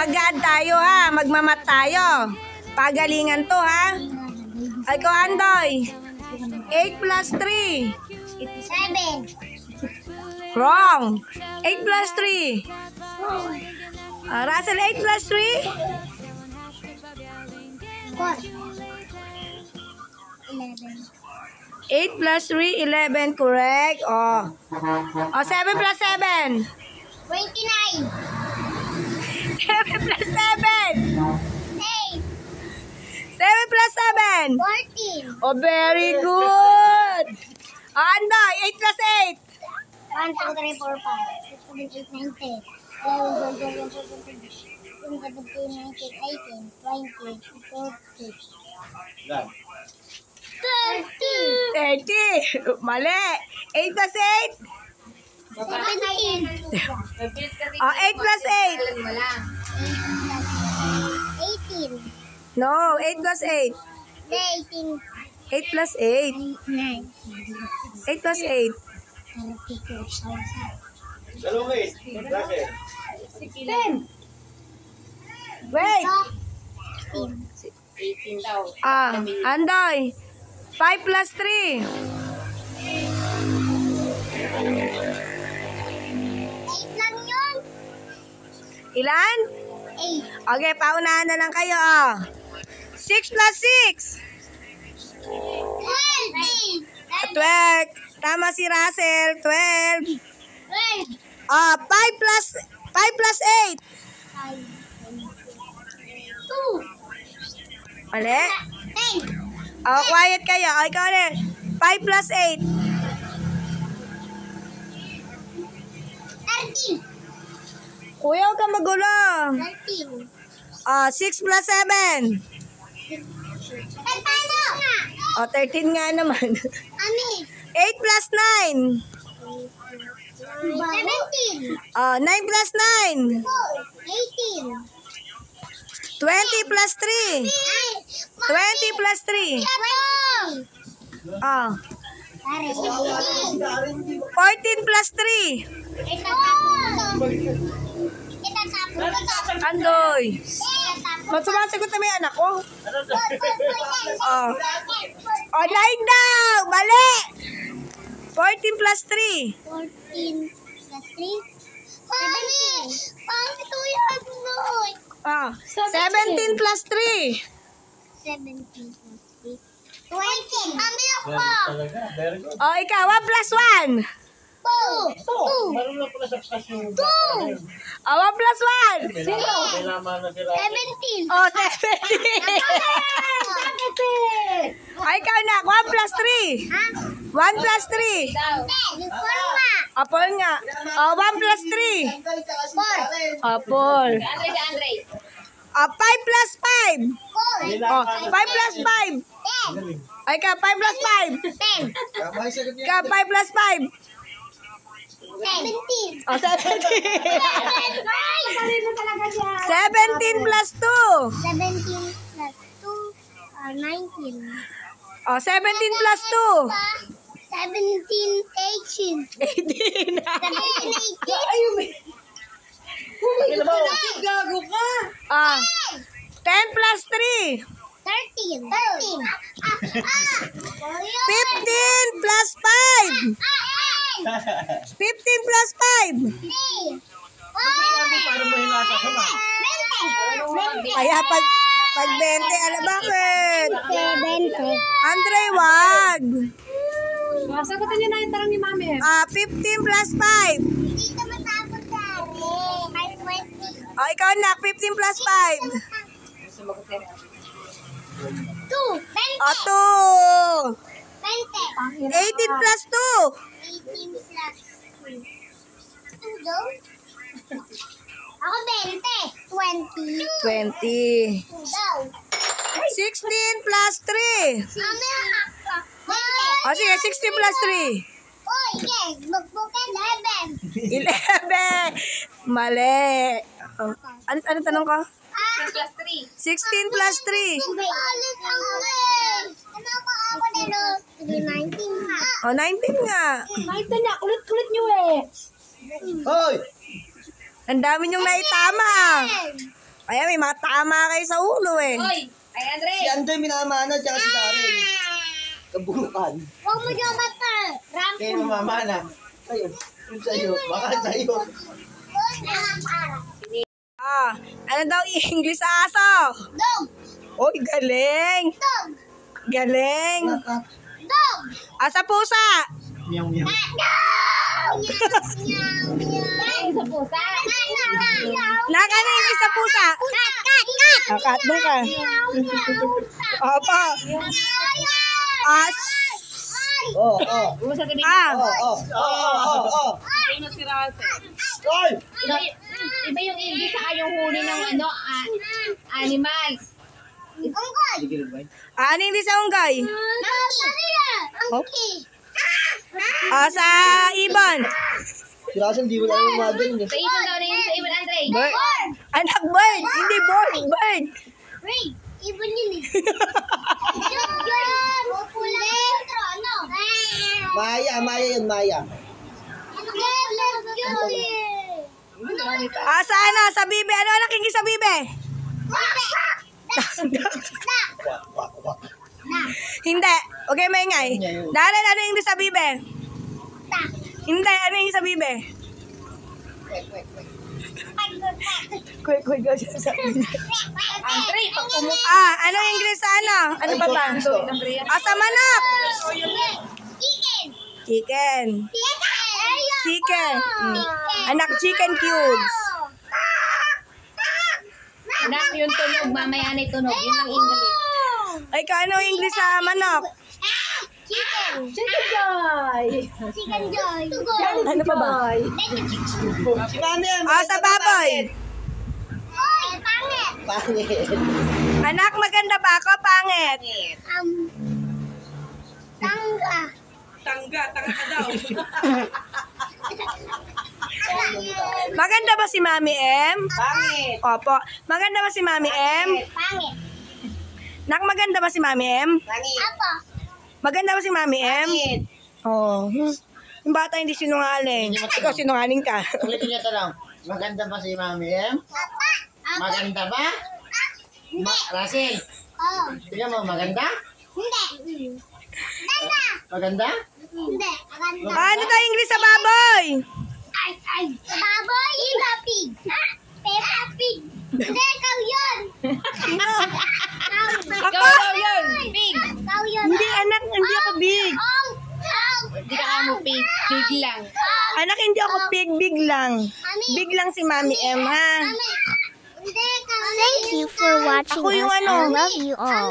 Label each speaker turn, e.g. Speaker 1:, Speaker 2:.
Speaker 1: Mag-add tayo ha. Magmamat tayo. Pagalingan to ha. Ay ko Andoy. 8 plus 3.
Speaker 2: 7.
Speaker 1: Wrong. 8 plus 3. Russell, 8 plus 3.
Speaker 2: 4.
Speaker 1: 8 plus 3, 11. Correct. Oh. 7 plus 7.
Speaker 2: 29.
Speaker 1: 7 plus 7.
Speaker 2: 8.
Speaker 1: 7 plus 7.
Speaker 2: 14.
Speaker 1: Oh, very good. Andoy, 8 plus 8.
Speaker 2: 1, 2, 3, 4, 5, 6, 7, 8, 9, 10, 11, 12, 13, 14, 15, 16, 17, 18, 19, 20, 21, 30.
Speaker 1: 30. Mali. 8 plus 8.
Speaker 2: 17.
Speaker 1: 8 plus 8.
Speaker 2: 18.
Speaker 1: No, 8 plus 8.
Speaker 2: 18.
Speaker 1: 8 plus 8.
Speaker 2: 9.
Speaker 1: 8 plus 8.
Speaker 2: 32.
Speaker 3: Dalawang
Speaker 1: 16. Wait.
Speaker 2: 18 daw.
Speaker 1: Andoy. 5 plus 3.
Speaker 2: 8 lang yun.
Speaker 1: Ilan?
Speaker 2: 8.
Speaker 1: Okay, paunahan na lang kayo. 6 plus 6.
Speaker 2: 12.
Speaker 1: 12. Tama si Russell. 12.
Speaker 2: 12.
Speaker 1: 5 plus 8.
Speaker 2: 2.
Speaker 1: Mali.
Speaker 2: 10.
Speaker 1: Quiet kayo. Ikaw ulit. 5 plus 8.
Speaker 2: 13.
Speaker 1: Kuya, huwag kang magulo.
Speaker 2: 13.
Speaker 1: 6 plus 7.
Speaker 2: Paano?
Speaker 1: 13 nga naman.
Speaker 2: Ami.
Speaker 1: 8 plus 9.
Speaker 2: 17.
Speaker 1: 9 plus 9.
Speaker 2: 18.
Speaker 1: 20 plus 3. 20 plus 3.
Speaker 2: 20.
Speaker 1: 14 plus 3. Andoy. Sumasagot na may anak ko. Online daw. Mali. 14 plus 3.
Speaker 2: 14 plus 3. Mami! Pangit ko yan, Noy.
Speaker 1: 17 plus 3.
Speaker 2: 17 plus 3. 20. Mami ako.
Speaker 1: Ikaw, 1 plus 1.
Speaker 2: 2.
Speaker 3: Marunong pala sa yung
Speaker 2: 2.
Speaker 1: 1 plus 1.
Speaker 3: May laman na sila.
Speaker 2: 17.
Speaker 1: 17. Ikaw na, 1 plus 3.
Speaker 2: Ha?
Speaker 1: 1 plus 3.
Speaker 2: 10. Forma.
Speaker 1: Apple nga. 1 plus 3.
Speaker 2: 4.
Speaker 1: Apple. 5 plus 5.
Speaker 2: 4.
Speaker 1: 5 plus 5.
Speaker 2: 10.
Speaker 1: Ikaw, 5 plus 5.
Speaker 2: 10.
Speaker 1: Ikaw, 5 plus 5.
Speaker 2: 17.
Speaker 1: 17.
Speaker 2: 17
Speaker 1: 17 plus 2.
Speaker 2: 17 plus 2 19.
Speaker 1: 17 plus 2.
Speaker 2: 17, 18.
Speaker 1: 18.
Speaker 2: 17, 18.
Speaker 1: Gago ka. 10 plus 3.
Speaker 2: 13. 13.
Speaker 1: 15 plus 5. 15 plus 5.
Speaker 2: 3.
Speaker 3: Para mahilata ka na.
Speaker 2: 20.
Speaker 1: Kaya pag 20, alam bakit?
Speaker 2: 20.
Speaker 1: Andre, wag.
Speaker 4: Sagutin niyo na yung tarang ni Mami.
Speaker 1: 15 plus 5.
Speaker 2: Hindi ka matapos dati. 520.
Speaker 1: Ikaw na, 15 plus 5.
Speaker 2: 2.
Speaker 1: 2.
Speaker 2: 20.
Speaker 1: 18 plus 2.
Speaker 2: 18 plus 3. 2 daw? Ako 20. 20.
Speaker 1: 20.
Speaker 2: 2 daw.
Speaker 1: 16 plus 3.
Speaker 2: Mami,
Speaker 1: Sige, 16 plus 3.
Speaker 2: Uy, yes. Magbukan 11.
Speaker 1: 11. Mali. Ano tanong ko? 16 plus 3.
Speaker 2: Ulit ang ulit. Ano ko ako nilo? 19 ha.
Speaker 1: 19 nga.
Speaker 4: Makita niya, ulit-ulit niyo eh.
Speaker 3: Hoy!
Speaker 1: Ang dami niyong naitama. Kaya may mga tama kayo sa ulo eh.
Speaker 4: Hoy! Ay, Andre!
Speaker 5: Si Andoy minamana, tsaka si Darren. Kabukan.
Speaker 2: Huwag mo dyan bata. Ramp
Speaker 3: Kayo mamamana.
Speaker 5: Ayun. Yun sa'yo. Baka sa'yo.
Speaker 1: Ano daw English sa aso?
Speaker 2: Dog.
Speaker 1: Oy, galing.
Speaker 2: Dog.
Speaker 1: Galing.
Speaker 2: Dog.
Speaker 1: Sa pusa.
Speaker 3: Meow, meow.
Speaker 2: Meow. Meow. Meow.
Speaker 4: Sa pusa!
Speaker 1: Naka na English sa pusa. Kat, doon ka. Opo. As.
Speaker 5: Oh, oh.
Speaker 4: Sa gabi.
Speaker 5: Oh, oh. Oh, oh, oh.
Speaker 4: Ayun na si Rato.
Speaker 5: Oy!
Speaker 4: Iba yung English sa yung huli ng animals.
Speaker 2: Unggoy.
Speaker 1: Ano English sa unggoy?
Speaker 2: Monkey.
Speaker 1: Sa ibon.
Speaker 5: Si Russell, di mo lang yung mga ganun eh.
Speaker 4: Sa ibon daw na yun, sa ibon, Andre.
Speaker 1: Bird. Anak bird. Hindi bird. Bird.
Speaker 2: Ray. Ibon yun eh. Yan. Letro. Ano?
Speaker 5: Maya, Maya yun, Maya.
Speaker 1: Sa ano? Sa bibe. Ano anak English sa bibe? Hindi. Okay, maingay. Dahil ano English sa bibe? Hindi. Ano English sa bibe? Quick, sa
Speaker 4: Andre, pag
Speaker 1: ano English sa ano? Ano ba ba? Sa manok. Chicken. Chicken. Anak chicken cubes.
Speaker 4: Anak, yung tunog, mamaya na tunog. Yun lang English.
Speaker 1: Ay, ano English sa manok?
Speaker 2: Chicken.
Speaker 4: Chicken joy!
Speaker 2: Chicken joy.
Speaker 1: Ano pa ba?
Speaker 5: Si Mami,
Speaker 1: Sa baboy.
Speaker 2: Oy, pangit.
Speaker 5: Pangit.
Speaker 1: Anak, maganda ba ako? Pangit.
Speaker 2: Tangga.
Speaker 1: Tangga daw. Maganda ba si Mami M?
Speaker 4: Pangit!
Speaker 1: Opo. Maganda ba si Mami M?
Speaker 2: Pangit.
Speaker 1: Nak, maganda ba si Mami M?
Speaker 2: Apa?
Speaker 1: Maganda ba si Mami M? Oo. Yung bata hindi sinungaling. Ikaw sinungaling ka.
Speaker 3: Ulitin niyo ito lang. Maganda ba si Mami Em? Maganda ba? Russell,
Speaker 2: Oh.
Speaker 3: tingnan mo, maganda?
Speaker 2: Hindi. Ganda.
Speaker 3: Maganda?
Speaker 2: Hindi. Ganda.
Speaker 1: Ano tayo English sa baboy?
Speaker 2: Ay. Baboy. Peppa Pig. Peppa Pig. Hindi, ikaw yun.
Speaker 1: Ako?
Speaker 4: yun! Pig!
Speaker 2: Ikaw yun.
Speaker 1: Hindi anak, hindi ako big.
Speaker 4: Hindi ka mo pig. Pig lang.
Speaker 1: Anak, hindi ako big, big lang. Big lang si Mami M, ha?
Speaker 2: Thank you for watching
Speaker 1: Ako yung ano.
Speaker 2: love you all.